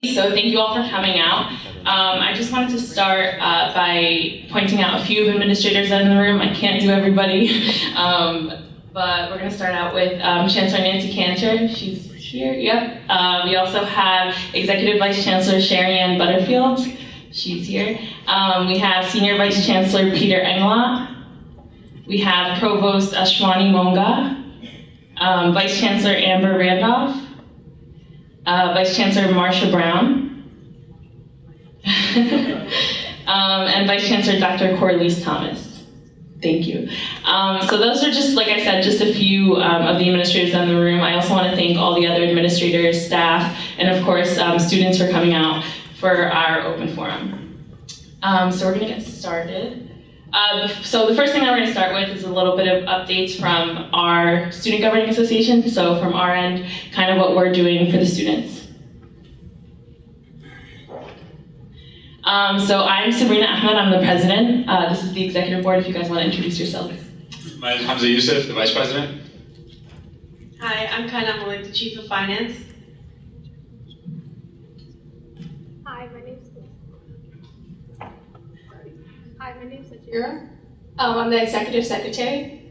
So thank you all for coming out. I just wanted to start by pointing out a few administrators in the room. I can't do everybody, but we're going to start out with Chancellor Nancy Cantor. She's here, yep. We also have Executive Vice Chancellor Sherry Ann Butterfield. She's here. We have Senior Vice Chancellor Peter Englot. We have Provost Ashwani Monga, Vice Chancellor Amber Randolph, Vice Chancellor Marsha Brown, and Vice Chancellor Dr. Corliss Thomas. Thank you. So those are just, like I said, just a few of the administrators in the room. I also want to thank all the other administrators, staff, and of course students for coming out for our open forum. So we're going to get started. So the first thing that we're going to start with is a little bit of updates from our Student Governing Association. So from our end, kind of what we're doing for the students. So I'm Sabrina Ahmed, I'm the president. This is the executive board if you guys want to introduce yourselves. My name is Hamza Youssef, the vice president. Hi, I'm Kana Malik, the chief of finance. Hi, my name's Ajira. I'm the executive secretary.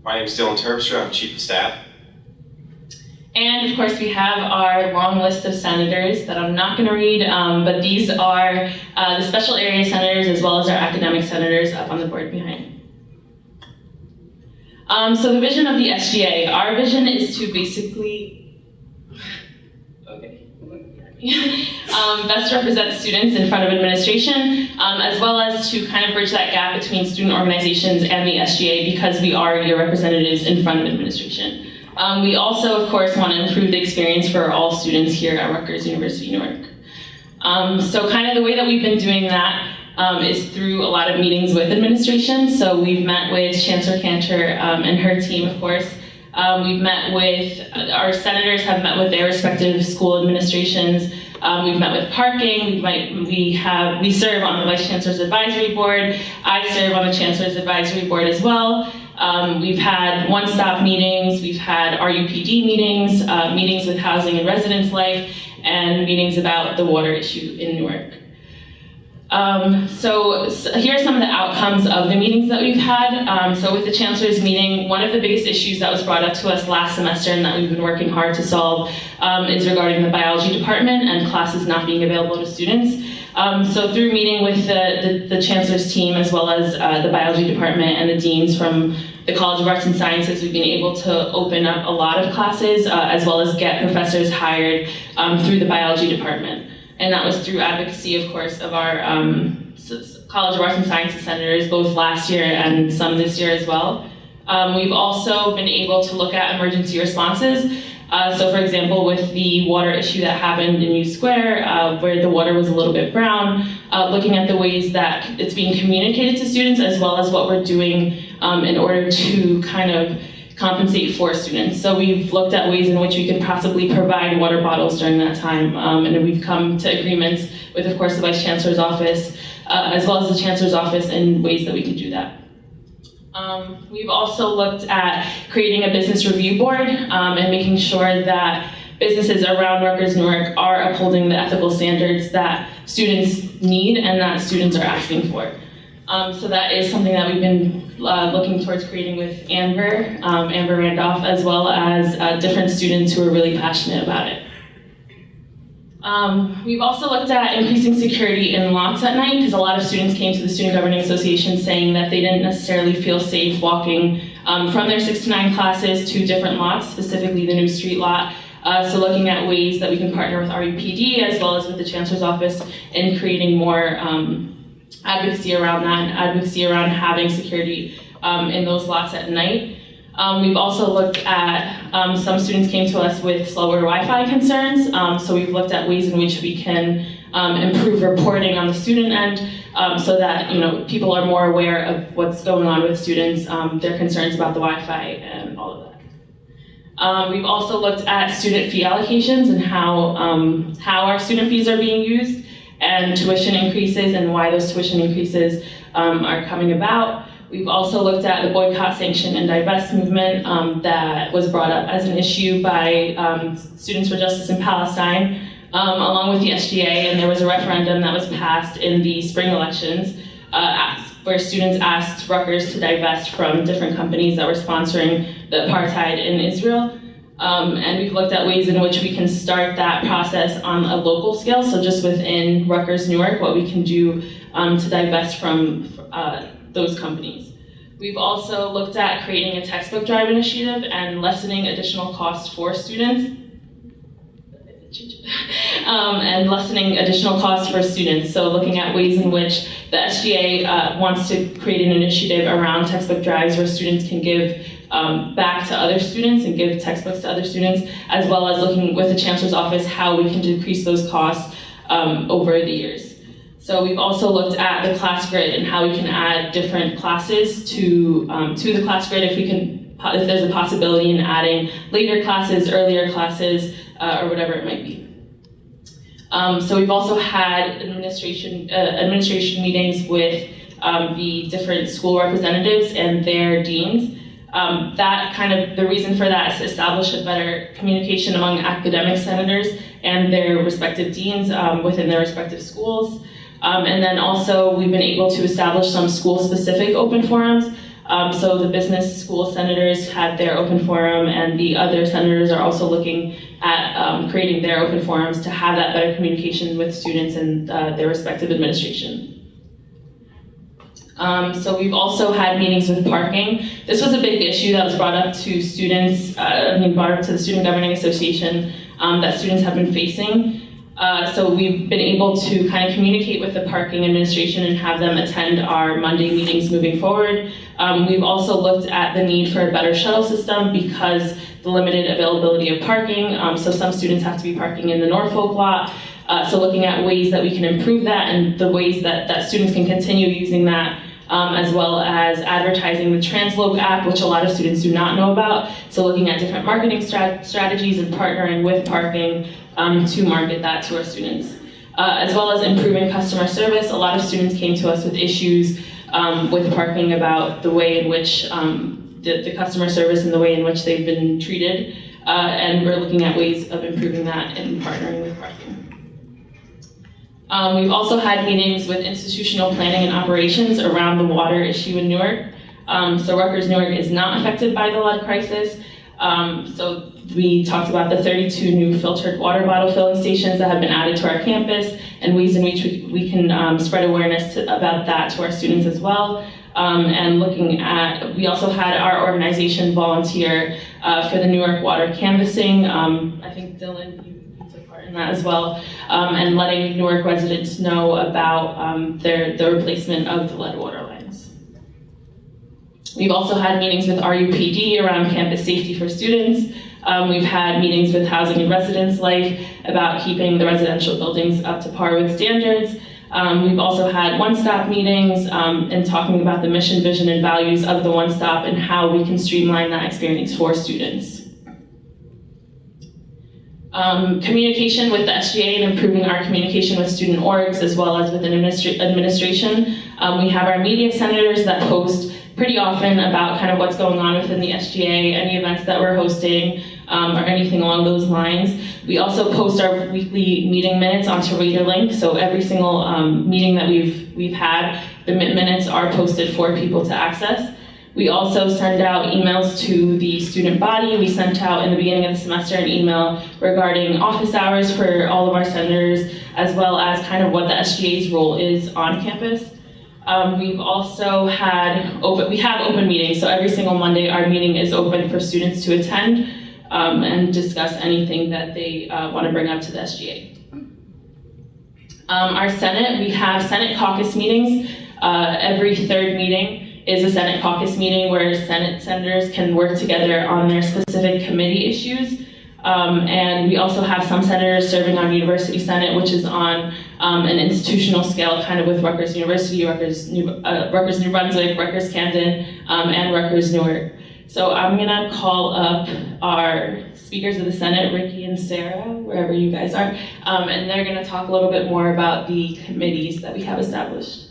My name is Dylan Terpstra, I'm chief of staff. And of course we have our long list of senators that I'm not going to read, but these are the special area senators as well as our academic senators up on the board behind. So the vision of the SGA, our vision is to basically, best represent students in front of administration, as well as to kind of bridge that gap between student organizations and the SGA because we are your representatives in front of administration. We also, of course, want to improve the experience for all students here at Rutgers University-Newark. So kind of the way that we've been doing that is through a lot of meetings with administration. So we've met with Chancellor Cantor and her team, of course. We've met with, our senators have met with their respective school administrations. We've met with parking, we serve on the Vice Chancellor's Advisory Board. I serve on the Chancellor's Advisory Board as well. We've had one-stop meetings, we've had RUPD meetings, meetings with housing and residence life, and meetings about the water issue in Newark. So here are some of the outcomes of the meetings that we've had. So with the Chancellor's meeting, one of the biggest issues that was brought up to us last semester and that we've been working hard to solve is regarding the biology department and classes not being available to students. So through meeting with the Chancellor's team as well as the biology department and the deans from the College of Arts and Sciences, we've been able to open up a lot of classes as well as get professors hired through the biology department. And that was through advocacy, of course, of our College of Arts and Sciences senators, both last year and some this year as well. We've also been able to look at emergency responses. So for example, with the water issue that happened in U Square, where the water was a little bit brown, looking at the ways that it's being communicated to students as well as what we're doing in order to kind of compensate for students. So we've looked at ways in which we could possibly provide water bottles during that time, and we've come to agreements with, of course, the Vice Chancellor's office, as well as the Chancellor's office in ways that we could do that. We've also looked at creating a business review board and making sure that businesses around Rutgers Newark are upholding the ethical standards that students need and that students are asking for. So that is something that we've been looking towards creating with Amber Randolph, as well as different students who are really passionate about it. We've also looked at increasing security in lots at night, because a lot of students came to the Student Governing Association saying that they didn't necessarily feel safe walking from their 6 to 9 classes to different lots, specifically the New Street lot. So looking at ways that we can partner with RUPD as well as with the Chancellor's office in creating more advocacy around that and advocacy around having security in those lots at night. We've also looked at, some students came to us with slower Wi-Fi concerns, so we've looked at ways in which we can improve reporting on the student end so that people are more aware of what's going on with students, their concerns about the Wi-Fi and all of that. We've also looked at student fee allocations and how our student fees are being used and tuition increases and why those tuition increases are coming about. We've also looked at the boycott, sanction, and divest movement that was brought up as an issue by Students for Justice in Palestine. along with the SGA, and there was a referendum that was passed in the spring elections where students asked Rutgers to divest from different companies that were sponsoring the apartheid in Israel. And we've looked at ways in which we can start that process on a local scale, so just within Rutgers Newark, what we can do to divest from those companies. We've also looked at creating a textbook drive initiative and lessening additional costs for students. So looking at ways in which the SGA wants to create an initiative around textbook drives where students can give back to other students and give textbooks to other students, as well as looking with the Chancellor's Office how we can decrease those costs over the years. So we've also looked at the class grid and how we can add different classes to the class grid if there's a possibility in adding later classes, earlier classes, or whatever it might be. So we've also had administration meetings with the different school representatives and their deans. The reason for that is to establish a better communication among academic senators and their respective deans within their respective schools. And then also we've been able to establish some school-specific open forums. So the business school senators had their open forum, and the other senators are also looking at creating their open forums to have that better communication with students and their respective administration. So we've also had meetings with parking. This was a big issue that was brought up to students, brought up to the Student Governing Association that students have been facing. So we've been able to kind of communicate with the parking administration and have them attend our Monday meetings moving forward. We've also looked at the need for a better shuttle system because the limited availability of parking. So some students have to be parking in the Norfolk lot. So looking at ways that we can improve that and the ways that students can continue using that, as well as advertising the Translope app, which a lot of students do not know about. So looking at different marketing strategies and partnering with parking to market that to our students. As well as improving customer service. A lot of students came to us with issues with parking about the way in which the customer service and the way in which they've been treated. And we're looking at ways of improving that and partnering with parking. We've also had meetings with institutional planning and operations around the water issue in Newark. So Rutgers Newark is not affected by the lead crisis. So we talked about the 32 new filtered water bottle filling stations that have been added to our campus and ways in which we can spread awareness about that to our students as well. And we also had our organization volunteer for the Newark water canvassing. I think Dylan, you took part in that as well. And letting Newark residents know about the replacement of the lead water lines. We've also had meetings with RUPD around campus safety for students. We've had meetings with Housing and Residence Life about keeping the residential buildings up to par with standards. We've also had one-stop meetings and talking about the mission, vision, and values of the one-stop and how we can streamline that experience for students. Communication with the SGA and improving our communication with student orgs as well as with administration. We have our media senators that post pretty often about kind of what's going on within the SGA, any events that we're hosting, or anything along those lines. We also post our weekly meeting minutes onto RadarLink, so every single meeting that we've had, the minutes are posted for people to access. We also send out emails to the student body. We sent out in the beginning of the semester an email regarding office hours for all of our senators, as well as kind of what the SGA's role is on campus. We've also had open meetings, so every single Monday our meeting is open for students to attend and discuss anything that they want to bring up to the SGA. Our Senate, we have Senate caucus meetings. Every third meeting is a Senate caucus meeting where Senate senators can work together on their specific committee issues. And we also have some senators serving on University Senate, which is on an institutional scale, kind of with Rutgers University, Rutgers New Brunswick, Rutgers Camden, and Rutgers Newark. So I'm gonna call up our speakers of the Senate, Ricky and Sarah, wherever you guys are, and they're gonna talk a little bit more about the committees that we have established.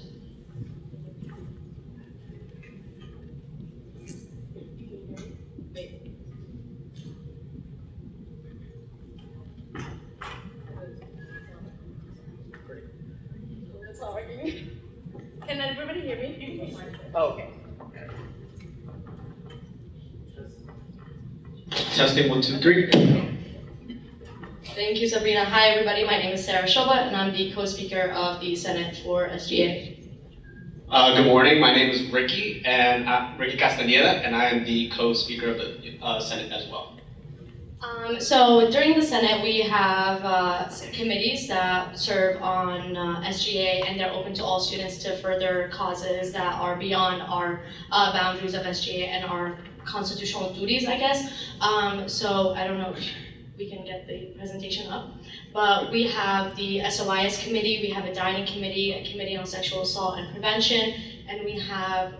Testing 1, 2, 3. Thank you, Sabrina. Hi, everybody. My name is Sarah Shoba, and I'm the co-speaker of the Senate for SGA. Good morning. My name is Ricky Castañeda, and I am the co-speaker of the Senate as well. So during the Senate, we have committees that serve on SGA, and they're open to all students to further causes that are beyond our boundaries of SGA and our constitutional duties, I guess. So I don't know if we can get the presentation up, but we have the SOIS committee, we have a dining committee, a committee on sexual assault and prevention, and we have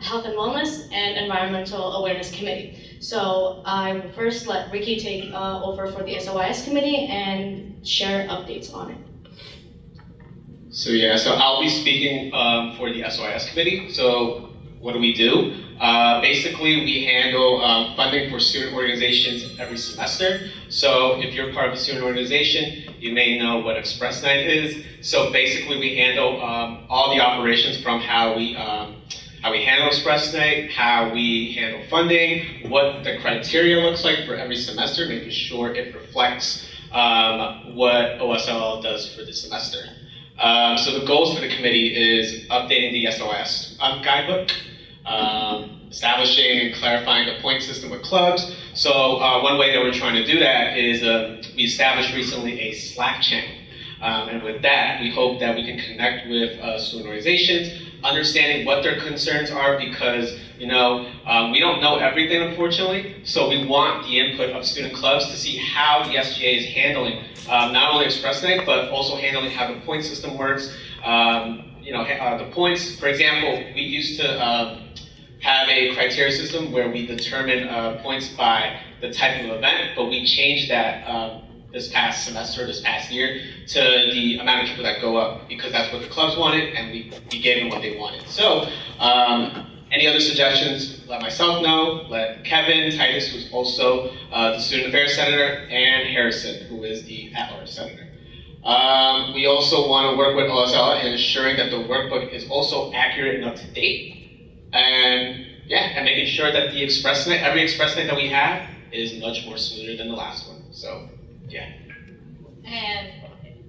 health and wellness and environmental awareness committee. So I will first let Ricky take over for the SOIS committee and share updates on it. So I'll be speaking for the SOIS committee. So what do? Basically, we handle funding for student organizations every semester. So if you're part of a student organization, you may know what Express Night is. So basically, we handle all the operations from how we handle Express Night, how we handle funding, what the criteria looks like for every semester, making sure it reflects what OSL does for the semester. So the goals for the committee is updating the SOS guidebook, establishing and clarifying the point system with clubs. So one way that we're trying to do that is we established recently a Slack channel. And with that, we hope that we can connect with student organizations, understanding what their concerns are, because we don't know everything, unfortunately. So we want the input of student clubs to see how the SGA is handling not only Express Night, but also handling how the point system works. The points, for example, we used to have a criteria system where we determine points by the type of event, but we changed that this past year, to the amount of people that go up, because that's what the clubs wanted, and we gave them what they wanted. So, any other suggestions, let myself know, let Kevin Titus, who's also the Student Affairs Senator, and Harrison, who is the at-large Senator. We also want to work with OSL in ensuring that the workbook is also accurate and up to date. And making sure that the Express Night, every Express Night that we have, is much more smoother than the last one. So, yeah. And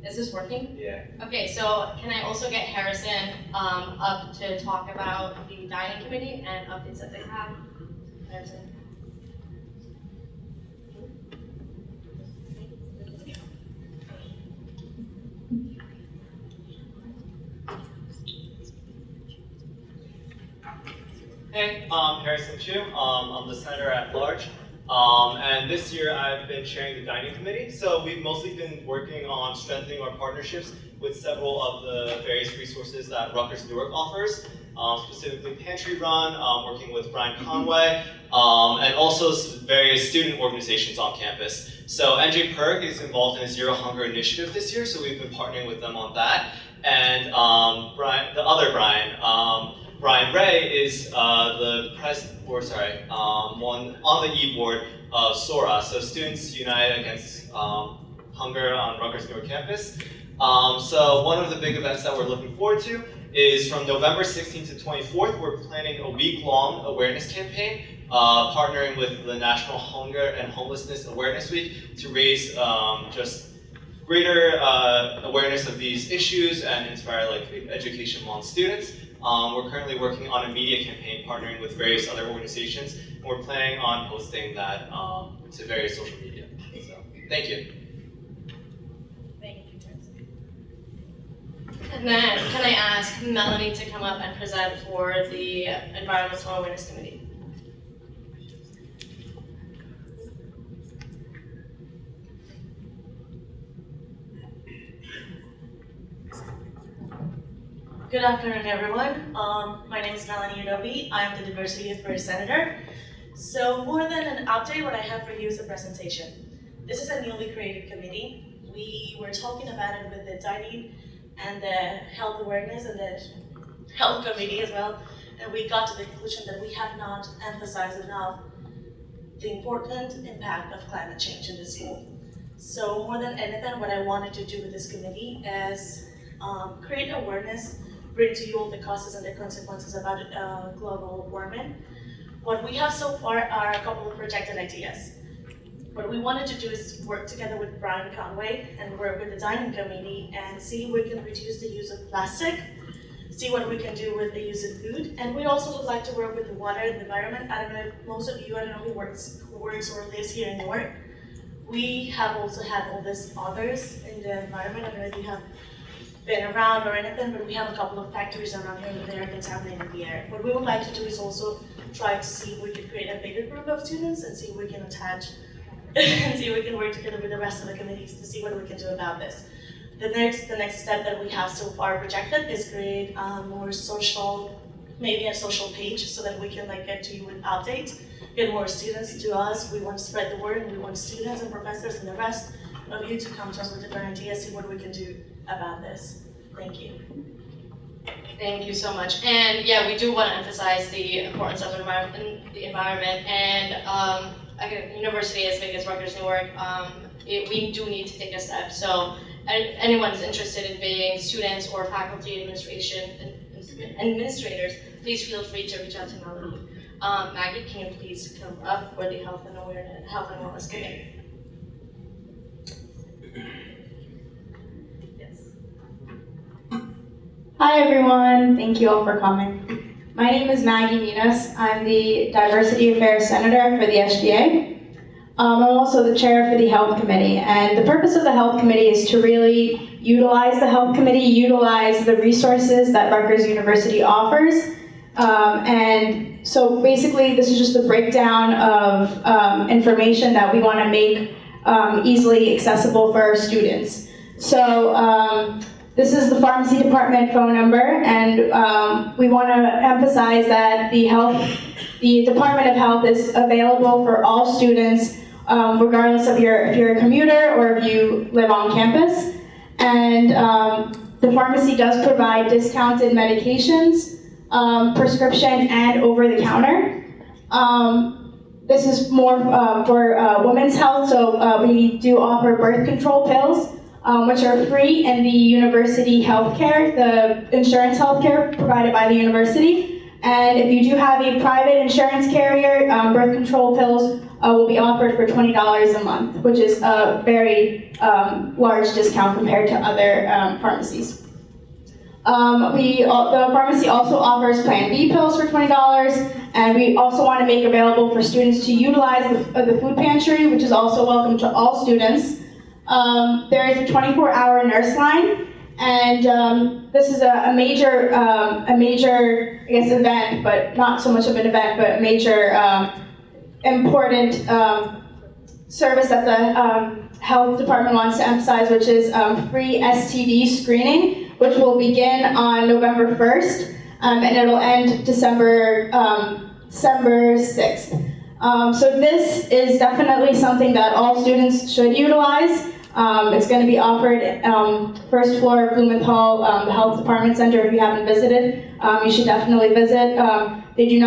is this working? Yeah. Okay, so can I also get Harrison up to talk about the dining committee and updates that they have? Harrison. Hey, I'm Harrison Chu. I'm the senator at large. And this year I've been chairing the dining committee. So we've mostly been working on strengthening our partnerships with several of the various resources that Rutgers Newark offers, specifically Pantry Run, working with Brian Conway, and also various student organizations on campus. So NJ Perk is involved in a Zero Hunger initiative this year, so we've been partnering with them on that. And Brian Ray is one on the e-board of SORA, so Students Unite Against Hunger on Rutgers Newark campus. So one of the big events that we're looking forward to is from November 16th to 24th, we're planning a week-long awareness campaign, partnering with the National Hunger and Homelessness Awareness Week to raise just greater awareness of these issues and inspire education among students. We're currently working on a media campaign partnering with various other organizations, and we're planning on posting that to various social media. So, thank you. Thank you, And then, can I ask Melanie to come up and present for the Environmental Awareness Committee? Good afternoon, everyone. My name is Melanie Udobi. I am the Diversity Affairs Senator. So more than an update, what I have for you is a presentation. This is a newly created committee. We were talking about it with the dining and the health awareness and the health committee as well, and we got to the conclusion that we have not emphasized enough the important impact of climate change in the school. So more than anything, what I wanted to do with this committee is create awareness, bring to you all the causes and the consequences about global warming. What we have so far are a couple of projected ideas. What we wanted to do is work together with Brian Conway and work with the dining committee and see if we can reduce the use of plastic, see what we can do with the use of food. And we also would like to work with the water and the environment. I don't know if most of you, I don't know who works or lives here in Newark. We have also had all these others in the environment. I don't know if you have been around or anything, but we have a couple of factories around here that they are contaminating the air. What we would like to do is also try to see if we can create a bigger group of students and see if we can attach and see if we can work together with the rest of the committees to see what we can do about this. The next step that we have so far projected is create more social, maybe a social page so that we can get to you with updates, get more students to us. We want to spread the word and we want students and professors and the rest of you to come to us with different ideas, see what we can do about this. Thank you. Thank you so much. And yeah, we do want to emphasize the importance of the environment. And again, university as big as Rutgers Newark, we do need to take a step. So anyone who's interested in being students or faculty administrators, please feel free to reach out to Melanie. Maggie, can you please come up for the Health and Wellness Committee? Hi everyone, thank you all for coming. My name is Maggie Minas. I'm the Diversity Affairs Senator for the SGA. I'm also the chair for the Health Committee, and the purpose of the Health Committee is to really utilize the Health Committee, utilize the resources that Rutgers University offers. And so basically this is just the breakdown of information that we want to make easily accessible for our students. So this is the pharmacy department phone number, and we want to emphasize that the Department of Health is available for all students, regardless of if you're a commuter or if you live on campus. And the pharmacy does provide discounted medications, prescription and over-the-counter. This is more for women's health, so we do offer birth control pills, which are free in the university healthcare, the insurance healthcare provided by the university. And if you do have a private insurance carrier, birth control pills will be offered for $20 a month, which is a very large discount compared to other pharmacies. The pharmacy also offers Plan B pills for $20, and we also want to make available for students to utilize the food pantry, which is also welcome to all students. There is a 24-hour nurse line, and this is a major, I guess, event, but not so much of an event, but a major important service that the health department wants to emphasize, which is free STD screening, which will begin on November 1st, and it'll end December 6th. So this is definitely something that all students should utilize. It's going to be offered first floor of Blumenthal, the health department center. If you haven't visited, you should definitely visit. They do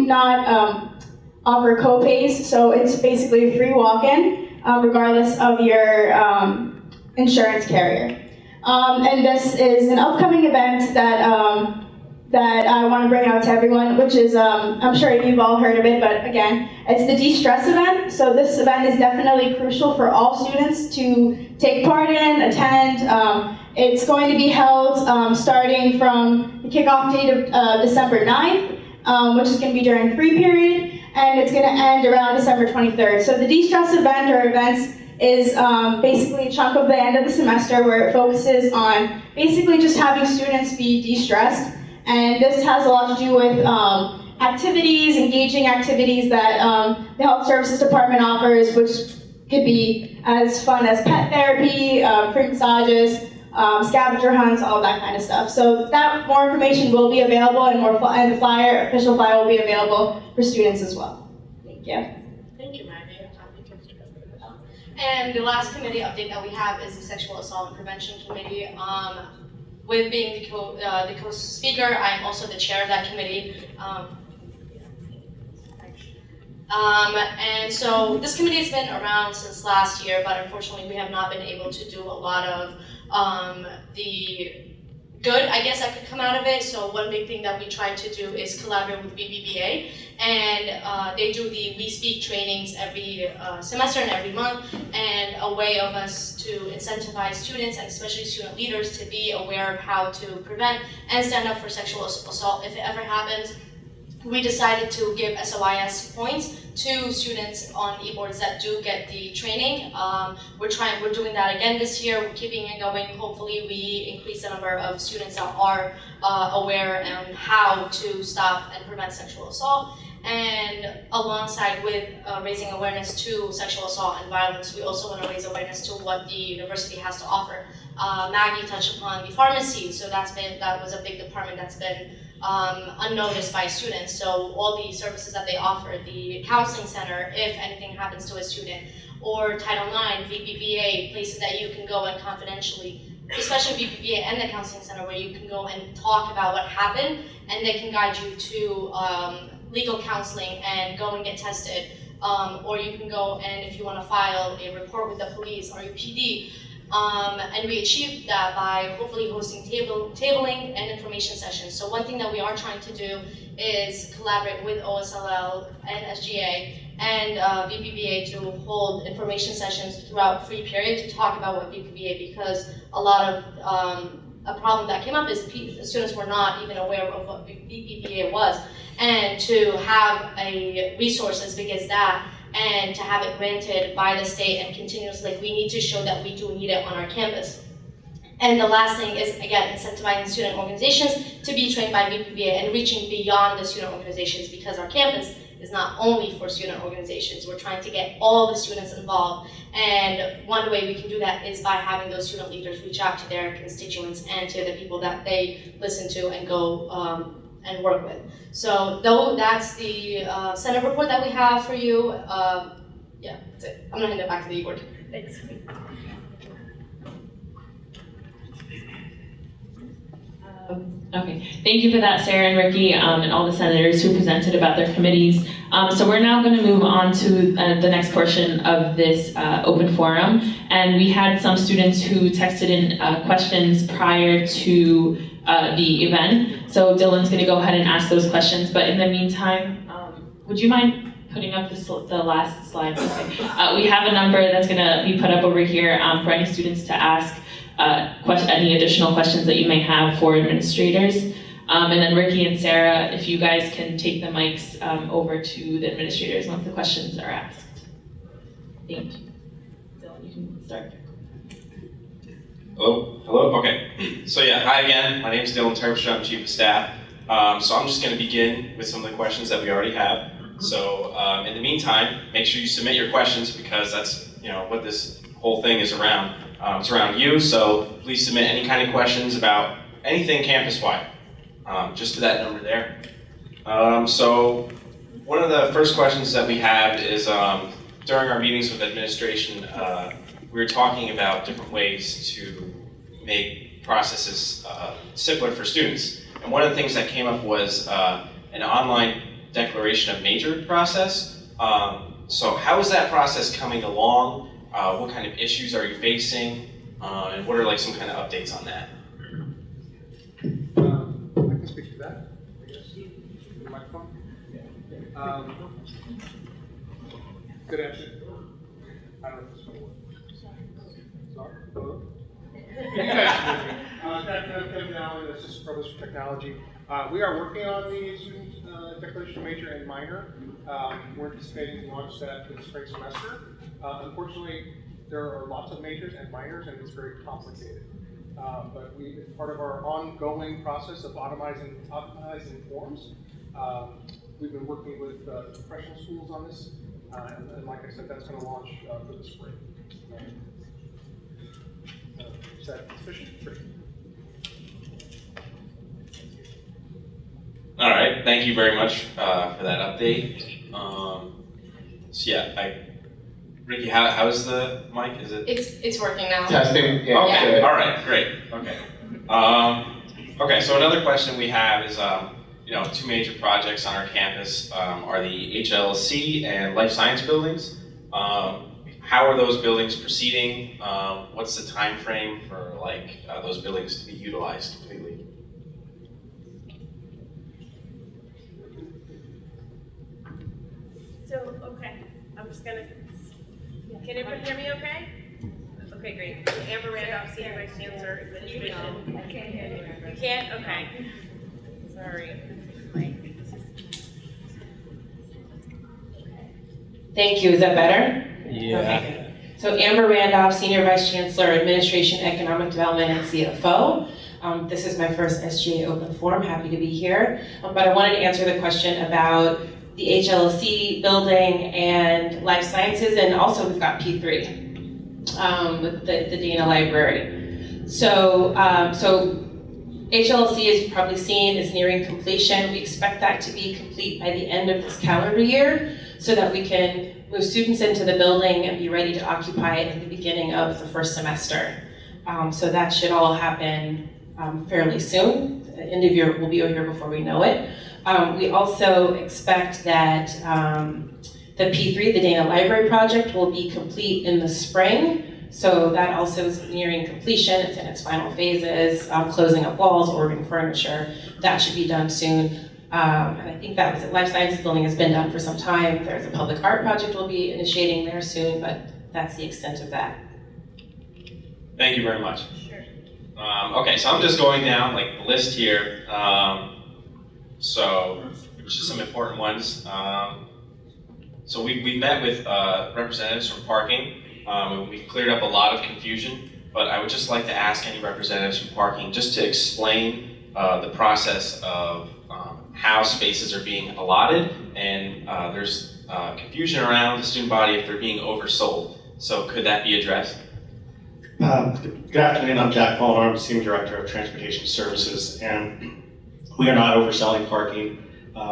not offer co-pays, so it's basically a free walk-in, regardless of your insurance carrier. And this is an upcoming event that I want to bring out to everyone, which is, I'm sure you've all heard of it, but again, it's the De-Stress event. So this event is definitely crucial for all students to take part in, attend. It's going to be held starting from the kickoff date of December 9th, which is going to be during free period, and it's going to end around December 23rd. So the De-Stress event or events is basically a chunk of the end of the semester where it focuses on basically just having students be de-stressed. And this has a lot to do with activities, engaging activities that the Health Services Department offers, which could be as fun as pet therapy, free massages, scavenger hunts, all that kind of stuff. So that more information will be available, and the official flyer will be available for students as well. Thank you. Thank you, Maggie. And the last committee update that we have is the Sexual Assault and Prevention Committee. With being the co-speaker, I'm also the chair of that committee. And so this committee has been around since last year, but unfortunately we have not been able to do a lot of the good, I guess, that could come out of it. So one big thing that we try to do is collaborate with BBVA, and they do the We Speak trainings every semester and every month, and a way of us to incentivize students, and especially student leaders, to be aware of how to prevent and stand up for sexual assault if it ever happens. We decided to give SOIS points to students on e-boards that do get the training. We're doing that again this year. We're keeping it going. Hopefully we increase the number of students that are aware and how to stop and prevent sexual assault. And alongside with raising awareness to sexual assault and violence, we also want to raise awareness to what the university has to offer. Maggie touched upon the pharmacy, so that was a big department that's been unnoticed by students. So all the services that they offer, the counseling center, if anything happens to a student, or Title IX, VPVA, places that you can go and confidentially, especially VPVA and the counseling center, where you can go and talk about what happened, and they can guide you to legal counseling and go and get tested. Or you can go and, if you want to file a report with the police or your PD, and we achieved that by hopefully hosting tabling and information sessions. So one thing that we are trying to do is collaborate with OSLL and SGA and VPVA to hold information sessions throughout free period to talk about what VPVA, because a lot of a problem that came up is students were not even aware of what VPVA was, and to have a resource as big as that and to have it granted by the state and continuously, we need to show that we do need it on our campus. And the last thing is, again, incentivizing student organizations to be trained by VPVA and reaching beyond the student organizations, because our campus is not only for student organizations. We're trying to get all the students involved. And one way we can do that is by having those student leaders reach out to their constituents and to the people that they listen to and go and work with. So that's the Senate report that we have for you. Yeah, that's it. I'm gonna hand it back to the board. Thanks. Okay, thank you for that, Sarah and Ricky, and all the senators who presented about their committees. So we're now going to move on to the next portion of this open forum. And we had some students who texted in questions prior to the event. So Dylan's going to go ahead and ask those questions. But in the meantime, would you mind putting up the last slide? Okay. We have a number that's going to be put up over here for any students to ask any additional questions that you may have for administrators. And then Ricky and Sarah, if you guys can take the mics over to the administrators once the questions are asked. Thank you. Dylan, you can start. Hello, okay. So yeah, hi again, my name is Dylan Terpstra, I'm Chief of Staff. So I'm just gonna begin with some of the questions that we already have. So in the meantime, make sure you submit your questions, because that's what this whole thing is around. It's around you, so please submit any kind of questions about anything campus-wide, just to that number there. So one of the first questions that we have is during our meetings with administration, we were talking about different ways to make processes simpler for students. And one of the things that came up was an online declaration of major process. So how is that process coming along? What kind of issues are you facing? And what are like some kind of updates on that? I can speak to that, I guess. The microphone? Good afternoon. I don't know if this will work. Sorry? Hello? Kevin Allen, Assistant Provost for Technology. We are working on the student declaration of major and minor. We're anticipating to launch that for the spring semester. Unfortunately, there are lots of majors and minors, and it's very complicated. But as part of our ongoing process of optimizing forms, we've been working with professional schools on this, and like I said, that's going to launch for the spring. Is that sufficient? All right, thank you very much for that update. So yeah, Ricky, how's the mic? Is it? It's working now. Testing. Yeah. Okay. All right. Great. Okay. Okay. So another question we have is, two major projects on our campus are the HLC and life science buildings. how are those buildings proceeding? What's the time frame for like those buildings to be utilized completely? So, okay, I'm just gonna, can everyone hear me okay? Okay, great. Amber Randolph, Senior Vice Chancellor, Administration. I can't hear you. You can't? Okay. Sorry. Thank you. Is that better? Yeah. Okay. So Amber Randolph, Senior Vice Chancellor, Administration, Economic Development, and CFO. This is my first SGA open forum. Happy to be here. But I wanted to answer the question about the HLC building and life sciences, and also we've got P3 with the Dana Library. So HLC, as you've probably seen, is nearing completion. We expect that to be complete by the end of this calendar year so that we can move students into the building and be ready to occupy it at the beginning of the first semester. So that should all happen fairly soon. The end of year, we'll be over here before we know it. We also expect that the P3, the Dana Library project, will be complete in the spring. So that also is nearing completion. It's in its final phases, closing up walls, ordering furniture. That should be done soon. And I think that was it. Life Sciences building has been done for some time. There's a public art project we'll be initiating there soon, but that's the extent of that. Thank you very much. Sure. Okay, so I'm just going down like the list here. So, just some important ones. So we met with representatives from parking. We've cleared up a lot of confusion, but I would just like to ask any representatives from parking just to explain the process of how spaces are being allotted, and there's confusion around the student body if they're being oversold. So could that be addressed? Good afternoon, I'm Jack Pollard, I'm Senior Director of Transportation Services, and we are not overselling parking.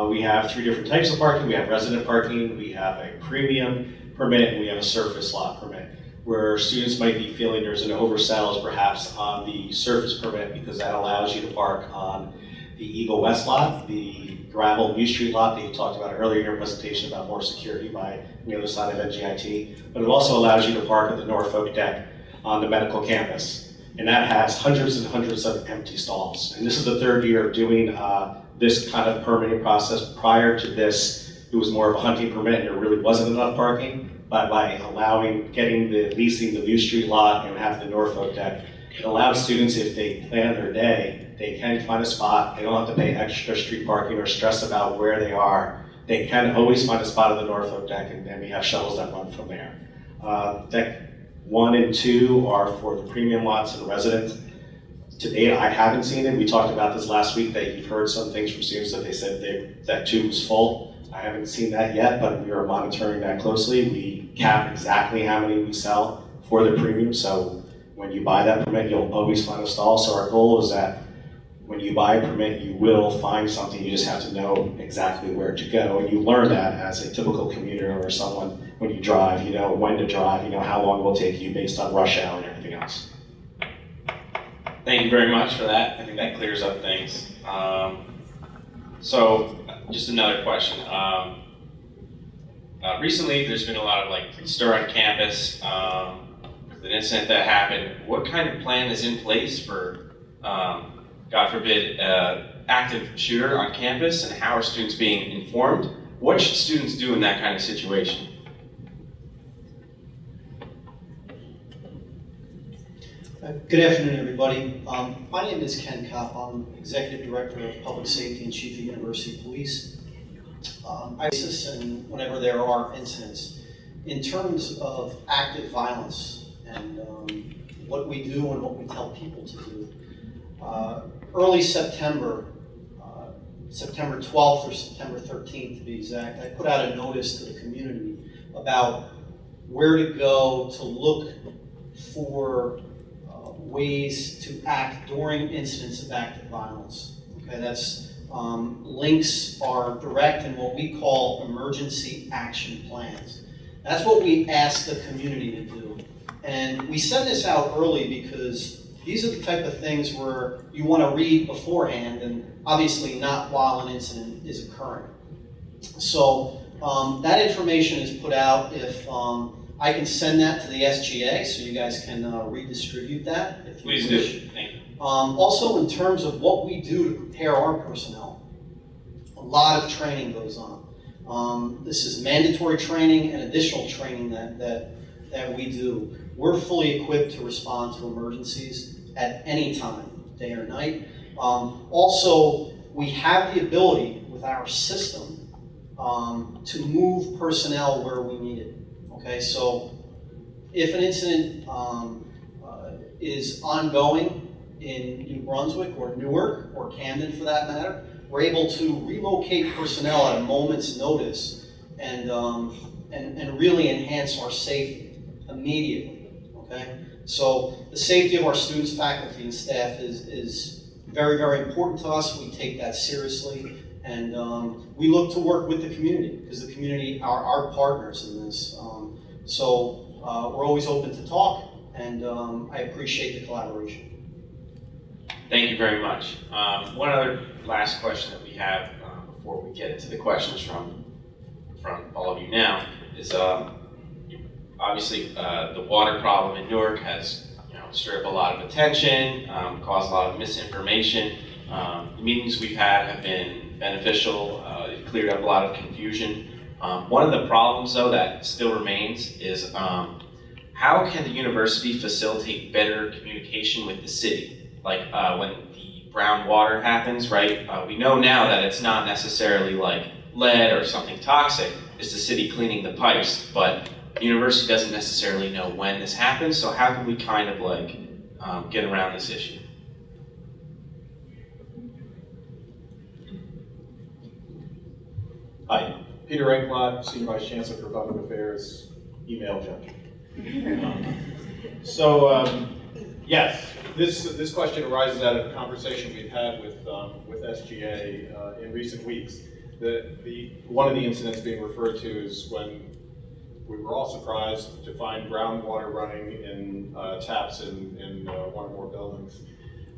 We have 3 different types of parking. We have resident parking, we have a premium permit, and we have a surface lot permit. Where students might be feeling there's an oversell is perhaps on the surface permit, because that allows you to park on the Eagle West lot, the gravel New Street lot that you talked about earlier in your presentation about more security by the other side of NGIT, but it also allows you to park at the Norfolk deck on the medical campus. And that has hundreds and hundreds of empty stalls. And this is the 3rd year of doing this kind of permitting process. Prior to this, it was more of a hunting permit and there really wasn't enough parking. But by leasing the New Street lot and having the Norfolk deck, it allows students, if they plan their day, they can find a spot. They don't have to pay extra street parking or stress about where they are. They can always find a spot at the Norfolk deck, and then we have shuttles that run from there. Deck 1 and 2 are for the premium lots and residents. To date, I haven't seen it. We talked about this last week, that you've heard some things from students that they said that 2 was full. I haven't seen that yet, but we are monitoring that closely. We cap exactly how many we sell for the premium, so when you buy that permit, you'll always find a stall. So our goal is that when you buy a permit, you will find something. You just have to know exactly where to go, and you learn that as a typical commuter or someone. When you drive, you know when to drive, you know how long it will take you based on rush hour and everything else. Thank you very much for that. I think that clears up things. So, just another question. Recently, there's been a lot of stir on campus. With an incident that happened. What kind of plan is in place for, God forbid, active shooter on campus, and how are students being informed? What should students do in that kind of situation? Good afternoon, everybody. My name is Ken Kopp. I'm Executive Director of Public Safety and Chief of University Police. And whenever there are incidents, in terms of active violence and what we do and what we tell people to do, early September, September 12th or September 13th to be exact, I put out a notice to the community about where to go to look for ways to act during incidents of active violence. Okay, that's links are direct in what we call emergency action plans. That's what we ask the community to do. And we send this out early because these are the type of things where you want to read beforehand, and obviously not while an incident is occurring. So that information is put out. If I can send that to the SGA so you guys can redistribute that if you Please wish. do. Thank you. Also, in terms of what we do to prepare our personnel, a lot of training goes on. This is mandatory training and additional training that we do. We're fully equipped to respond to emergencies at any time, day or night. Also, we have the ability with our system to move personnel where we need it. Okay, so if an incident is ongoing in New Brunswick or Newark or Camden for that matter, we're able to relocate personnel at a moment's notice and really enhance our safety immediately. Okay, so the safety of our students, faculty, and staff is very, very important to us. We take that seriously, and we look to work with the community because the community are our partners in this. So we're always open to talk, and I appreciate the collaboration. Thank you very much. One other last question that we have before we get into the questions from all of you now is obviously the water problem in Newark has stirred up a lot of attention, caused a lot of misinformation. The meetings we've had have been beneficial. It cleared up a lot of confusion. One of the problems, though, that still remains is how can the university facilitate better communication with the city? Like when the brown water happens, right? We know now that it's not necessarily like lead or something toxic. It's the city cleaning the pipes, but the university doesn't necessarily know when this happens. So how can we kind of like get around this issue? Hi, Peter Englot, Senior Vice Chancellor for Public Affairs, email junkie. Yes, this question arises out of a conversation we've had with SGA in recent weeks. One of the incidents being referred to is when we were all surprised to find brown water running in taps in one or more buildings.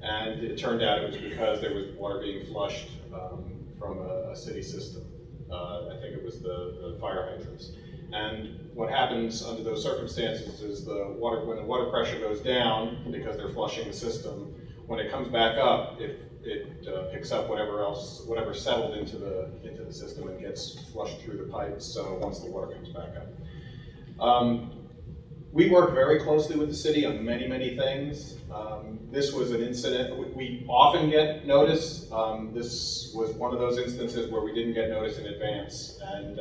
And it turned out it was because there was water being flushed from a city system. I think it was the fire hydrants. And what happens under those circumstances is when the water pressure goes down, because they're flushing the system, when it comes back up, it picks up whatever settled into the system and gets flushed through the pipes once the water comes back up. We work very closely with the city on many, many things. This was an incident, we often get notice. This was one of those instances where we didn't get notice in advance. And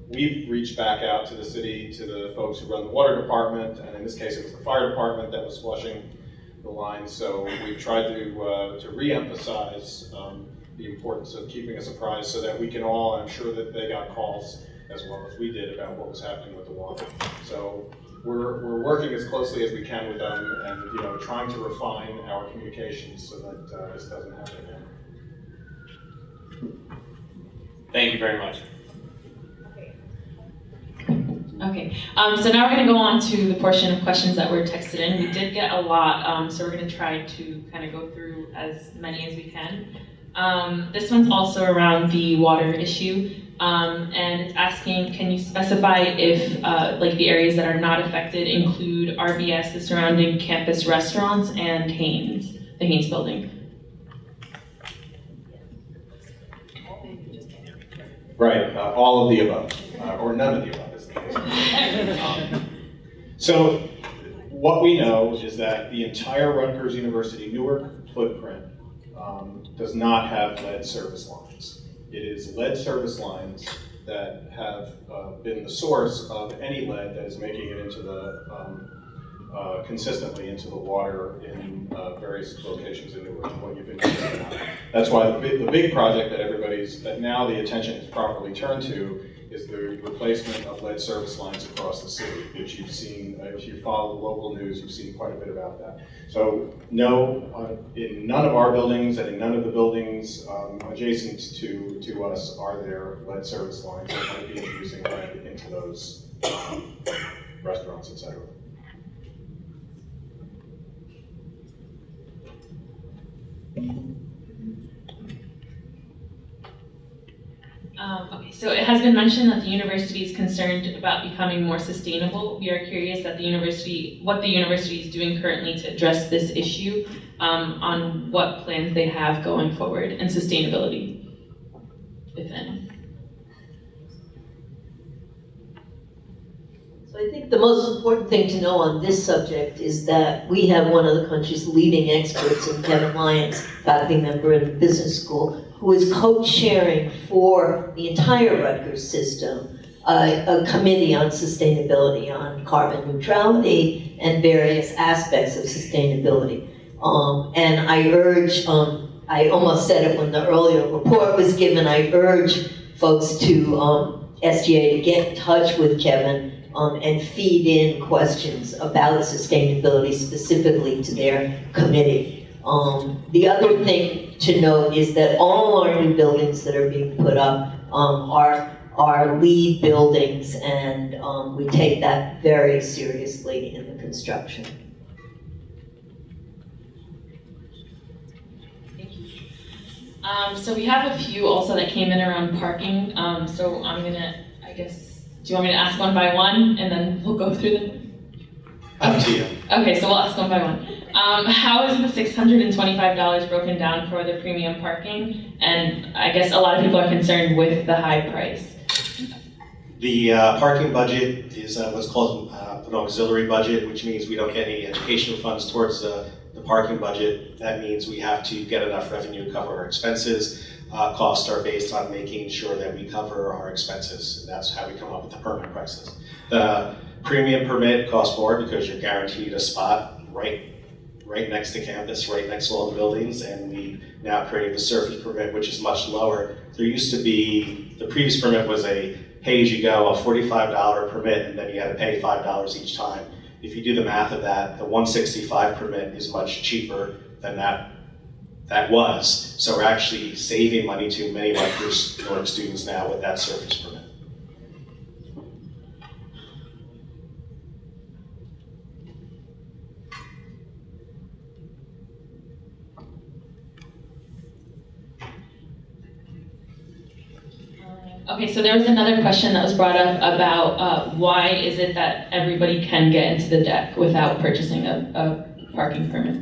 we've reached back out to the city, to the folks who run the water department, and in this case it was the fire department that was flushing the lines. So we've tried to re-emphasize the importance of keeping us apprised so that we can all, I'm sure that they got calls as well as we did about what was happening with the water. So we're working as closely as we can with them and trying to refine our communications so that this doesn't happen again. Thank you very much. Okay, so now we're going to go on to the portion of questions that were texted in. We did get a lot, so we're going to try to kind of go through as many as we can. This one's also around the water issue, and it's asking, can you specify if like the areas that are not affected include RBS, the surrounding campus restaurants, and Haynes, the Haynes building? Right, all of the above, or none of the above is the case. So what we know is that the entire Rutgers University-Newark footprint does not have lead service lines. It is lead service lines that have been the source of any lead that is making it into consistently into the water in various locations in Newark, what you've been talking about. That's why the big project that now the attention is properly turned to is the replacement of lead service lines across the city, which you've seen, if you follow the local news, you've seen quite a bit about that. So no, in none of our buildings and in none of the buildings adjacent to us are there lead service lines that might be introducing lead into those restaurants, etc. Okay, so it has been mentioned that the university is concerned about becoming more sustainable. We are curious that what the university is doing currently to address this issue, on what plans they have going forward and sustainability, if any. So I think the most important thing to know on this subject is that we have one of the country's leading experts in Kevin Lyons, faculty member in the business school, who is co-chairing for the entire Rutgers system a committee on sustainability, on carbon neutrality and various aspects of sustainability. And I urge, I almost said it when the earlier report was given, I urge folks to SGA to get in touch with Kevin and feed in questions about sustainability specifically to their committee. The other thing to note is that all our new buildings that are being put up are LEED buildings, and we take that very seriously in the construction. So we have a few also that came in around parking. So I'm gonna, I guess, do you want me to ask one by one and then we'll go through them? Up to you. Okay, so we'll ask one by one. How is the $625 broken down for the premium parking? And I guess a lot of people are concerned with the high price. The parking budget is what's called an auxiliary budget, which means we don't get any educational funds towards the parking budget. That means we have to get enough revenue to cover our expenses. Costs are based on making sure that we cover our expenses, and that's how we come up with the permit prices. The premium permit costs more because you're guaranteed a spot right next to campus, right next to all the buildings, and we now created the surface permit, which is much lower. There used to be, the previous permit was a pay-as-you-go, a $45 permit, and then you had to pay $5 each time. If you do the math of that, the $165 permit is much cheaper than that was. So we're actually saving money to many Rutgers Newark students now with that surface permit. Okay, so there was another question that was brought up about why is it that everybody can get into the deck without purchasing a parking permit?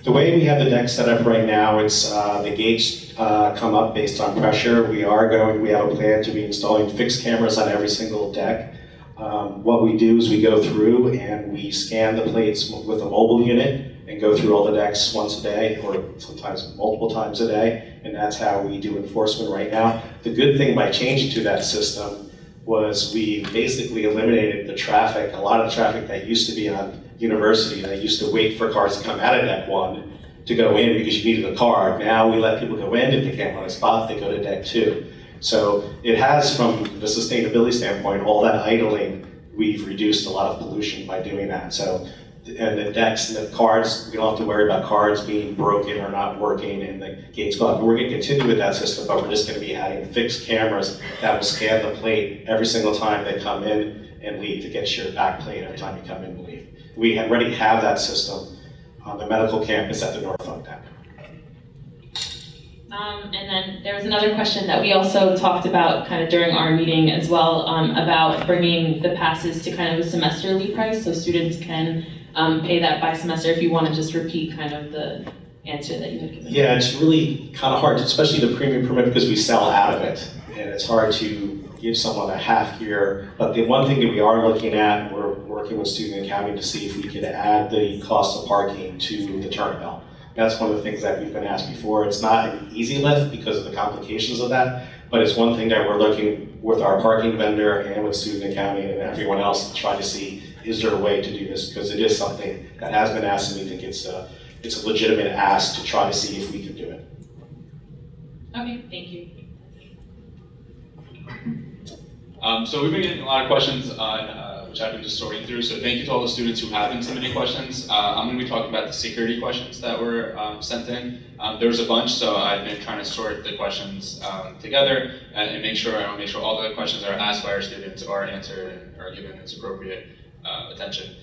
The way we have the deck set up right now, it's the gates come up based on pressure. We have a plan to be installing fixed cameras on every single deck. What we do is we go through and we scan the plates with a mobile unit and go through all the decks once a day, or sometimes multiple times a day, and that's how we do enforcement right now. The good thing by changing to that system was we basically eliminated the traffic, a lot of the traffic that used to be on University, that used to wait for cars to come out of deck 1 to go in because you needed a card. Now we let people go in, if they can't find a spot, they go to deck 2. So it has, from the sustainability standpoint, all that idling, we've reduced a lot of pollution by doing that. So, and the decks and the cards, we don't have to worry about cards being broken or not working and the gates go up. We're going to continue with that system, but we're just going to be adding fixed cameras that will scan the plate every single time they come in and leave to get your back plate every time you come in and leave. We already have that system on the medical campus at the Norfolk deck. And then there was another question that we also talked about kind of during our meeting as well, about bringing the passes to kind of a semesterly price so students can pay that by semester. If you want to just repeat kind of the answer that you had given. Yeah, it's really kind of hard, especially the premium permit, because we sell out of it. And it's hard to give someone a half year. But the one thing that we are looking at, we're working with student accounting to see if we could add the cost of parking to the turn bill. That's one of the things that we've been asked before. It's not an easy lift because of the complications of that, but it's one thing that we're looking with our parking vendor and with student accounting and everyone else to try to see, is there a way to do this? Because it is something that has been asked, and we think it's a legitimate ask to try to see if we can do it. Okay, thank you. So we've been getting a lot of questions on which I've been just sorting through. So thank you to all the students who have been submitting questions. I'm going to be talking about the security questions that were sent in. There was a bunch, so I've been trying to sort the questions together and make sure all the questions that are asked by our students are answered and are given its appropriate attention.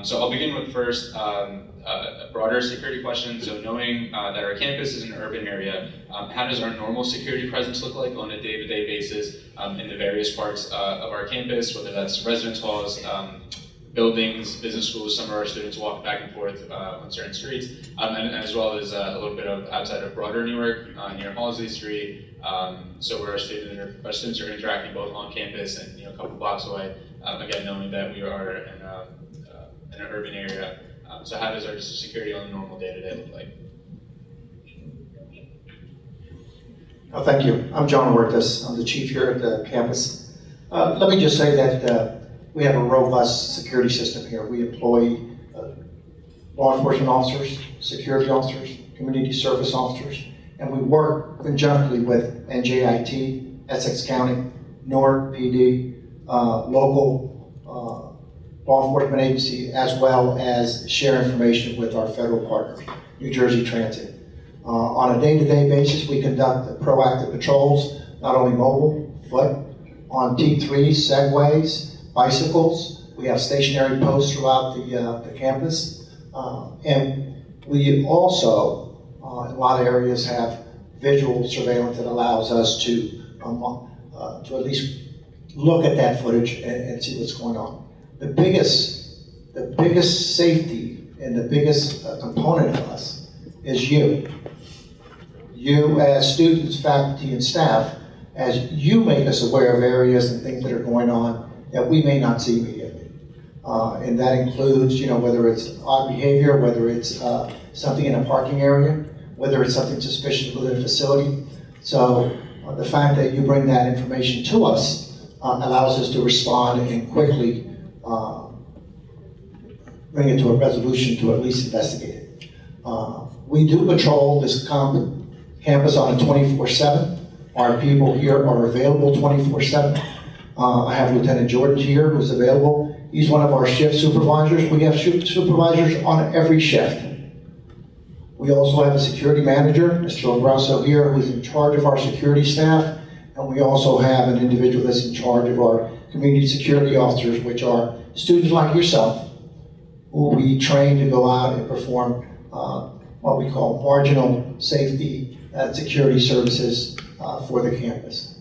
So I'll begin with first a broader security question. So knowing that our campus is an urban area, how does our normal security presence look like on a day-to-day basis in the various parts of our campus, whether that's residence halls, buildings, business schools? Some of our students walk back and forth on certain streets, and as well as a little bit of outside of broader Newark, near Halsey Street, so where our students are interacting both on campus and a couple blocks away. Again, knowing that we are in an urban area, so how does our security on a normal day-to-day look like? Oh, thank you. I'm John Huertas. I'm the chief here at the campus. Let me just say that we have a robust security system here. We employ law enforcement officers, security officers, community service officers, and we work conjunctly with NJIT, Essex County, Newark PD, local law enforcement agency, as well as share information with our federal partners, New Jersey Transit. On a day-to-day basis, we conduct proactive patrols, not only mobile, foot, on T3s, segways, bicycles. We have stationary posts throughout the campus. And we also, in a lot of areas, have visual surveillance that allows us to at least look at that footage and see what's going on. The biggest safety and the biggest component of us is you. You as students, faculty, and staff, as you make us aware of areas and things that are going on that we may not see immediately. And that includes, whether it's odd behavior, whether it's something in a parking area, whether it's something suspicious within a facility. So the fact that you bring that information to us allows us to respond and quickly bring it to a resolution to at least investigate it. We do patrol this campus on a 24/7. Our people here are available 24/7. I have Lieutenant Jordan here who's available. He's one of our shift supervisors. We have supervisors on every shift. We also have a security manager, Mr. Obrasso here, who's in charge of our security staff. And we also have an individual that's in charge of our community security officers, which are students like yourself, who we train to go out and perform what we call marginal safety and security services for the campus.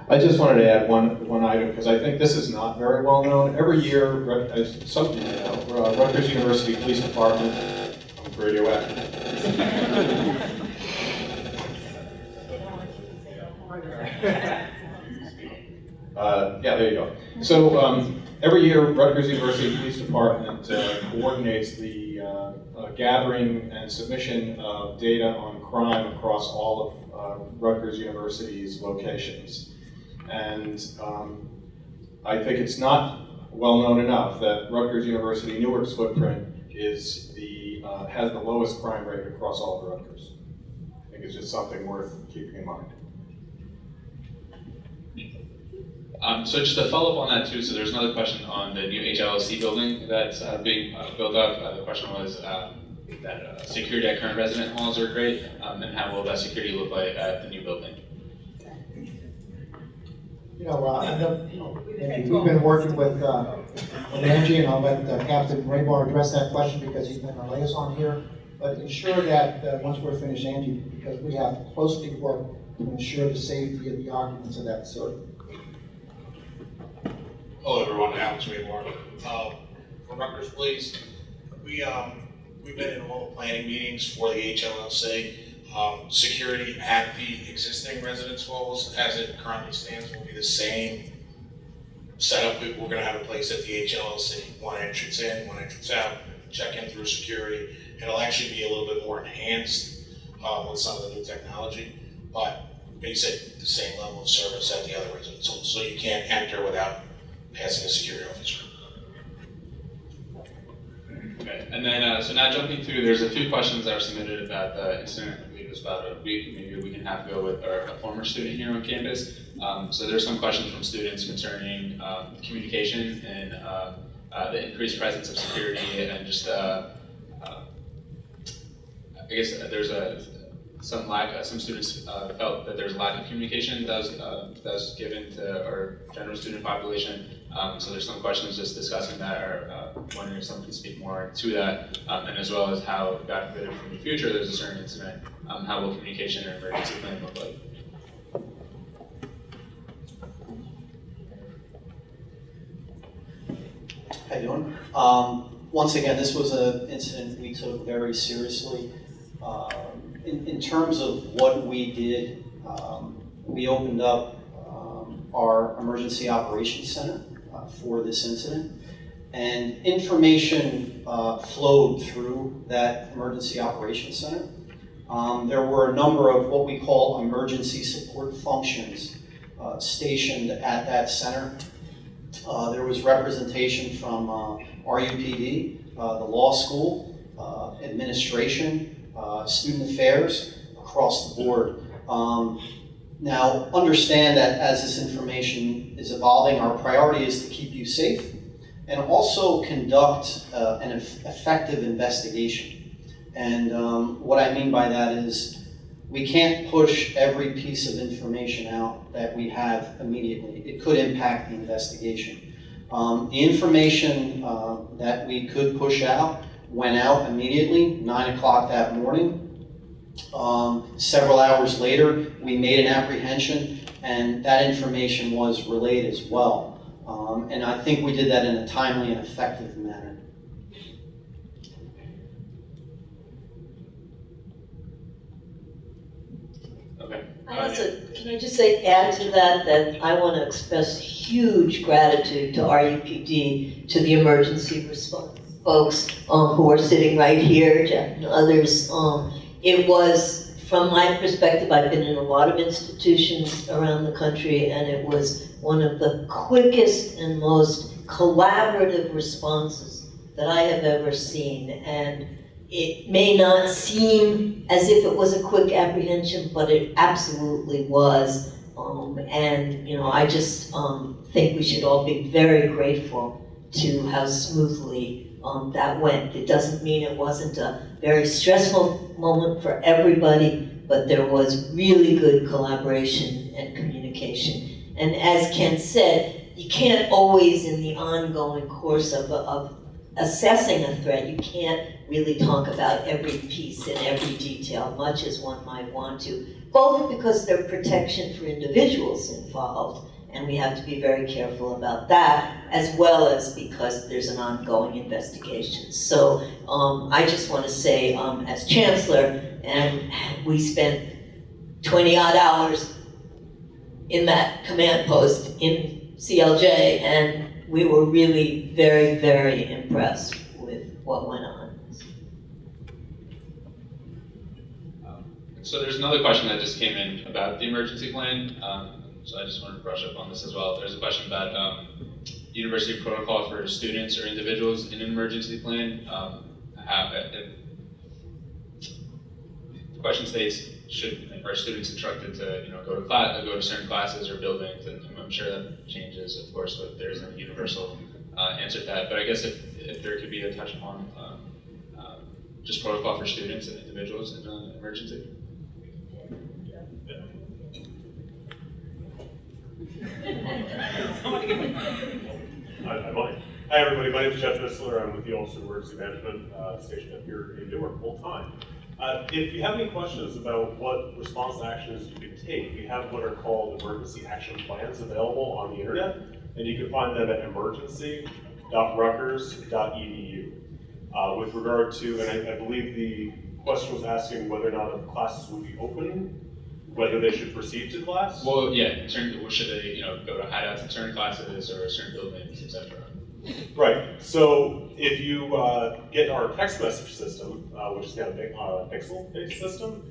I just wanted to add one item, because I think this is not very well known. Every year, Rutgers University Police Department, I'm radioactive. Yeah, there you go. So every year, Rutgers University Police Department coordinates the gathering and submission of data on crime across all of Rutgers University's locations. And I think it's not well known enough that Rutgers University-Newark's footprint is has the lowest crime rate across all of Rutgers. I think it's just something worth keeping in mind. So just to follow up on that too, so there's another question on the new HLC building that's being built up. The question was that security at current resident halls are great, and how will that security look like at the new building? We've been working with Angie, and I'll let Captain Raybar address that question because he's been our liaison here. But ensure that once we're finished, Angie, because we have closely worked to ensure the safety of the occupants of that facility. Hello everyone, Alex Raybar. From Rutgers Police, we've been in all the planning meetings for the HLLC. Security at the existing residence halls, as it currently stands, will be the same setup. We're going to have a place at the HLLC, one entrance in, one entrance out, check in through security. It'll actually be a little bit more enhanced with some of the new technology, but basically the same level of service at the other residence halls. So you can't enter without passing a security officer. Okay, and then so now jumping through, there's a few questions that were submitted about the incident. I believe it was about a week, maybe a week and a half ago, with a former student here on campus. So there's some questions from students concerning communication and the increased presence of security, and just I guess there's some students felt that there's a lack of communication that was given to our general student population. So there's some questions just discussing that, or wondering if someone can speak more to that, and as well as how, God forbid, if in the future there's a certain incident, how will communication and emergency plan look like? How you doing? Once again, this was an incident we took very seriously. In terms of what we did, we opened up our emergency operations center for this incident, and information flowed through that emergency operations center. There were a number of what we call emergency support functions stationed at that center. There was representation from RUPD, the law school, administration, student affairs, across the board. Now, understand that as this information is evolving, our priority is to keep you safe and also conduct an effective investigation. And what I mean by that is we can't push every piece of information out that we have immediately. It could impact the investigation. The information that we could push out went out immediately, 9 o'clock that morning. Several hours later, we made an apprehension, and that information was relayed as well. And I think we did that in a timely and effective manner. Okay. Can I just say, add to that I want to express huge gratitude to RUPD, to the emergency response folks who are sitting right here, Jeff and others. It was, from my perspective, I've been in a lot of institutions around the country, and it was one of the quickest and most collaborative responses that I have ever seen. And it may not seem as if it was a quick apprehension, but it absolutely was. And I just think we should all be very grateful to how smoothly that went. It doesn't mean it wasn't a very stressful moment for everybody, but there was really good collaboration and communication. And as Ken said, you can't always, in the ongoing course of assessing a threat, you can't really talk about every piece and every detail, much as one might want to, both because there's protection for individuals involved, and we have to be very careful about that, as well as because there's an ongoing investigation. So I just want to say, as chancellor, and we spent 20-odd hours in that command post in CLJ, and we were really very, very impressed with what went on. So there's another question that just came in about the emergency plan. So I just wanted to brush up on this as well. There's a question about university protocol for students or individuals in an emergency plan. The question states, are students instructed to go to class, go to certain classes or buildings? And I'm sure that changes, of course, but there isn't a universal answer to that. But I guess if there could be a touch upon just protocol for students and individuals in an emergency. I might. Hi everybody, my name is Jeff Missler. I'm with the Office of Emergency Management, stationed up here in Newark full time. If you have any questions about what response actions you can take, we have what are called emergency action plans available on the internet, and you can find them at emergency.rutgers.edu. With regard to, and I believe the question was asking whether or not the classes will be open, whether they should proceed to class? Well, yeah, should they, go to hideouts in certain classes or certain buildings, etc. Right. So if you get our text message system, which is now a pixel-based system,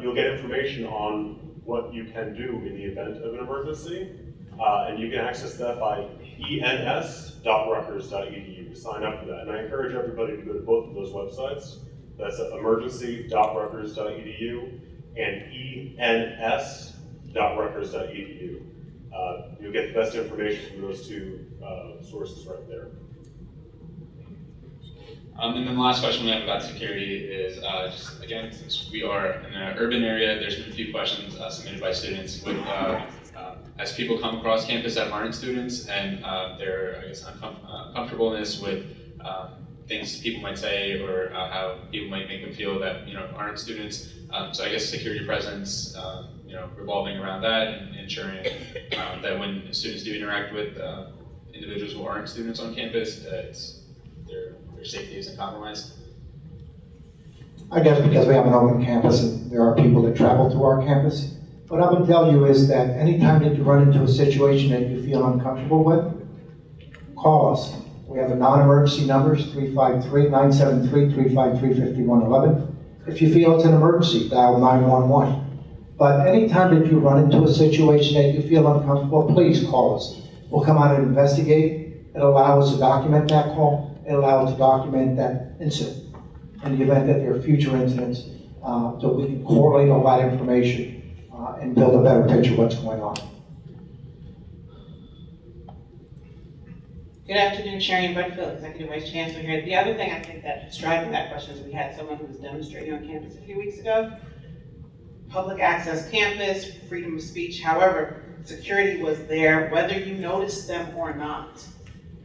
you'll get information on what you can do in the event of an emergency, and you can access that by ens.rutgers.edu. Sign up for that, and I encourage everybody to go to both of those websites. That's emergency.rutgers.edu and ens.rutgers.edu. You'll get the best information from those two sources right there. And then the last question we have about security is just, again, since we are in an urban area, there's been a few questions submitted by students with, as people come across campus that aren't students and their, I guess, uncomfortableness with things people might say or how people might make them feel that, aren't students. So I guess security presence, revolving around that and ensuring that when students do interact with individuals who aren't students on campus, their safety isn't compromised. I guess because we have an open campus and there are people that travel to our campus. What I would tell you is that anytime that you run into a situation that you feel uncomfortable with, call us. We have the non-emergency numbers, 353-973-353-5111. If you feel it's an emergency, dial 911. But anytime that you run into a situation that you feel uncomfortable, please call us. We'll come out and investigate. It'll allow us to document that call. It'll allow us to document that incident in the event that there are future incidents, so we can correlate all that information and build a better picture of what's going on. Good afternoon, Sharon Butterfield, Executive Vice Chancellor here. The other thing I think that's driving that question is we had someone who was demonstrating on campus a few weeks ago. Public access campus, freedom of speech, however, security was there whether you noticed them or not,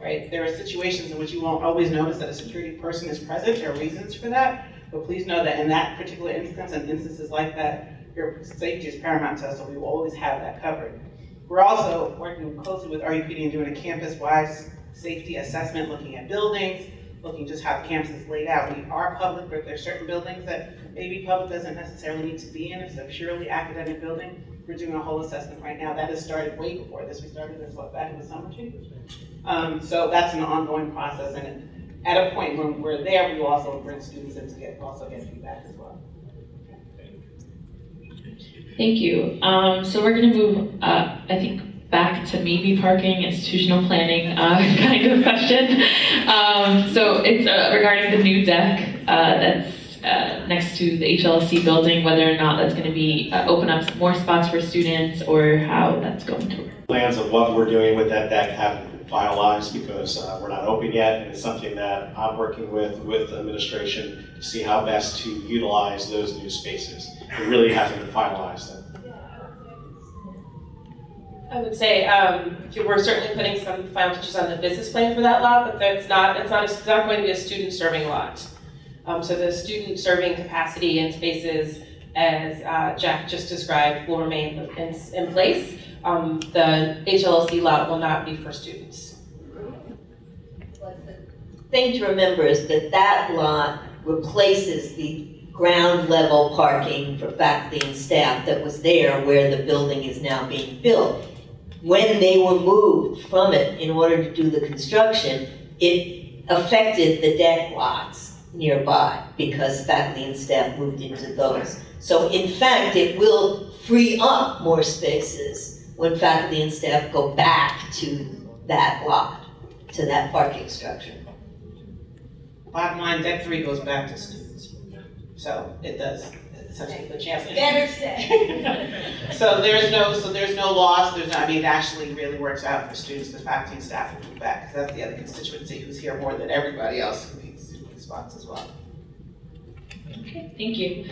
right? There are situations in which you won't always notice that a security person is present. There are reasons for that, but please know that in that particular instance and instances like that, your safety is paramount to us, so we will always have that covered. We're also working closely with RUPD and doing a campus-wide safety assessment, looking at buildings, looking just how the campus is laid out. We are public, but there's certain buildings that maybe public doesn't necessarily need to be in. If it's a purely academic building, we're doing a whole assessment right now. That has started way before this. We started this back in the summer too. So that's an ongoing process, and at a point when we're there, we will also bring students in to get feedback as well. Thank you. So we're going to move, I think, back to maybe parking, institutional planning kind of question. So it's regarding the new deck that's next to the HLC building, whether or not that's going to be open up more spots for students or how that's going to work. Plans of what we're doing with that deck haven't been finalized because we're not open yet, and it's something that I'm working with administration to see how best to utilize those new spaces. It really hasn't been finalized. I would say we're certainly putting some final touches on the business plan for that lot, but it's not going to be a student serving lot. So the student serving capacity and spaces, as Jack just described, will remain in place. The HLC lot will not be for students. The thing to remember is that that lot replaces the ground level parking for faculty and staff that was there where the building is now being built. When they were moved from it in order to do the construction, it affected the deck lots nearby because faculty and staff moved into those. So in fact, it will free up more spaces when faculty and staff go back to that lot, to that parking structure. Bottom line, Deck 3 goes back to students. So it does. It's such a good chance. Better said. So there's no loss. It actually really works out for students because faculty and staff will move back. Because that's the other constituency who's here more than everybody else who needs spots as well. Okay, thank you.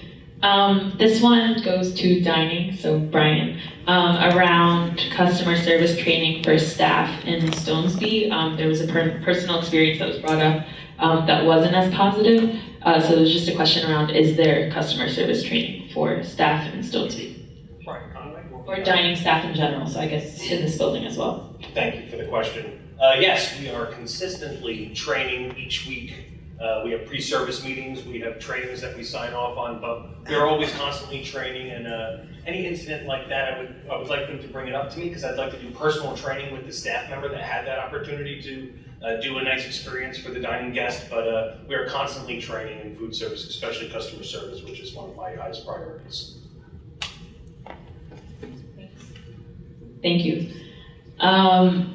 This one goes to dining, so Brian, around customer service training for staff in Stonesby. There was a personal experience that was brought up that wasn't as positive. So there's just a question around, is there customer service training for staff in Stonesby? Or dining staff in general, so I guess in this building as well. Thank you for the question. Yes, we are consistently training each week. We have pre-service meetings, we have trainings that we sign off on, but we are always constantly training, and any incident like that, I would like them to bring it up to me because I'd like to do personal training with the staff member that had that opportunity to do a nice experience for the dining guest, but we are constantly training in food service, especially customer service, which is one of my highest priorities. Thank you.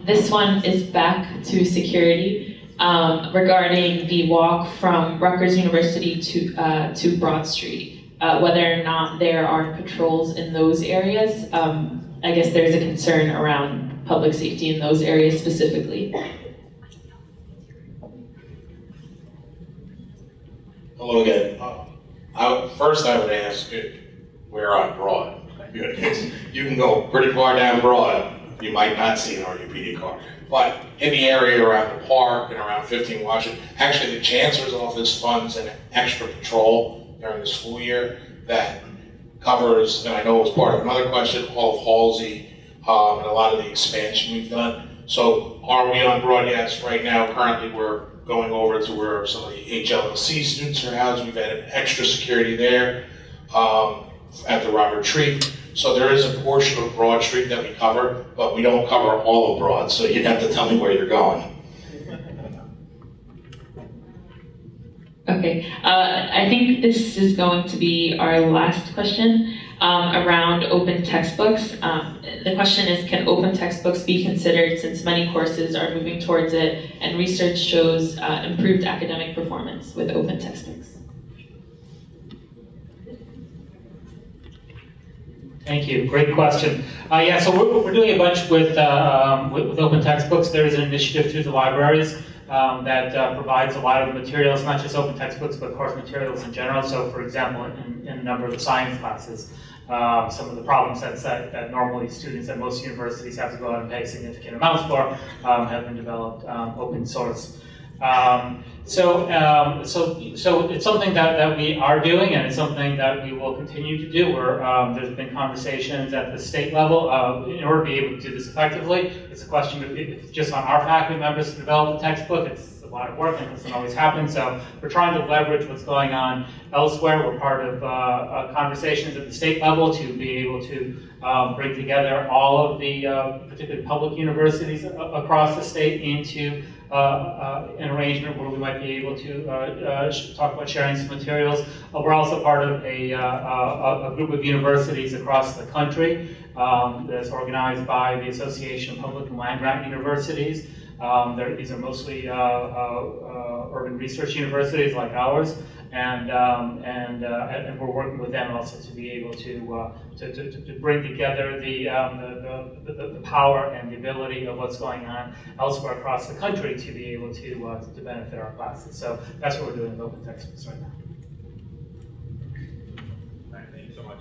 This one is back to security regarding the walk from Rutgers University to Broad Street. Whether or not there are patrols in those areas, I guess there's a concern around public safety in those areas specifically. Hello again. First I would ask, where on Broad? You can go pretty far down Broad, you might not see an RUPD car. But in the area around the park and around 15 Washington, actually the Chancellor's Office funds an extra patrol during the school year that covers, and I know it was part of another question, all of Halsey and a lot of the expansion we've done. So are we on Broad? Yes. Right now, currently we're going over to where some of the HLLC students are housed. We've added extra security there at the Robert Tree. So there is a portion of Broad Street that we cover, but we don't cover all of Broad, so you'd have to tell me where you're going. Okay, I think this is going to be our last question around open textbooks. The question is, can open textbooks be considered since many courses are moving towards it and research shows improved academic performance with open textbooks? Thank you. Great question. Yeah, so we're doing a bunch with open textbooks. There is an initiative through the libraries that provides a lot of the materials, not just open textbooks, but course materials in general. So, for example, in a number of the science classes, some of the problem sets that normally students at most universities have to go out and pay significant amounts for have been developed open source. So it's something that we are doing, and it's something that we will continue to do. There's been conversations at the state level in order to be able to do this effectively. It's a question of if just on our faculty members to develop a textbook. It's a lot of work and it doesn't always happen. So we're trying to leverage what's going on elsewhere. We're part of conversations at the state level to be able to bring together all of the particularly public universities across the state into an arrangement where we might be able to talk about sharing some materials. We're also part of a group of universities across the country that's organized by the Association of Public and Land-Grant Universities. These are mostly urban research universities like ours, and we're working with them also to be able to bring together the power and the ability of what's going on elsewhere across the country to be able to benefit our classes. So that's what we're doing with open textbooks right now. Thank you so much.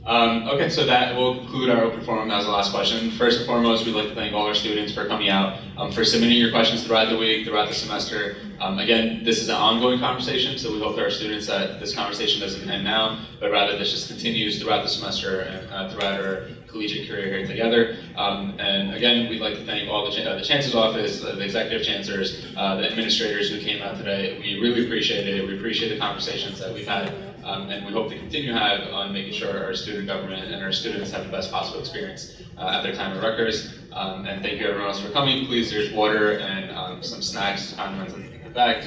Okay, so that will conclude our open forum. That was the last question. First and foremost, we'd like to thank all our students for coming out, for submitting your questions throughout the week, throughout the semester. Again, this is an ongoing conversation, so we hope to our students that this conversation doesn't end now, but rather this just continues throughout the semester and throughout our collegiate career here together. And again, we'd like to thank all the Chancellor's Office, the Executive Chancellors, the administrators who came out today. We really appreciate it. We appreciate the conversations that we've had. And we hope to continue to have on making sure our student government and our students have the best possible experience at their time at Rutgers. And thank you everyone else for coming. Please, there's water and some snacks, condiments in the back.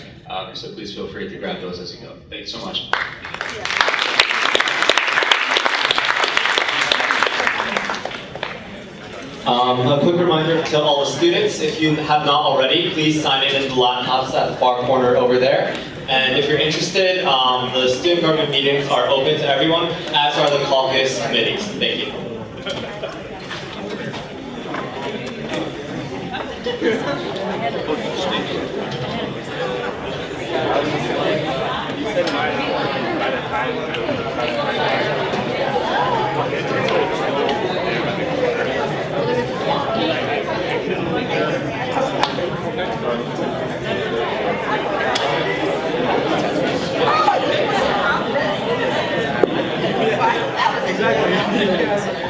So please feel free to grab those as you go. Thank you so much. A quick reminder to all the students, if you have not already, please sign in the laptops at the far corner over there. And if you're interested, the student government meetings are open to everyone, as are the caucus committees. Thank you. Exactly.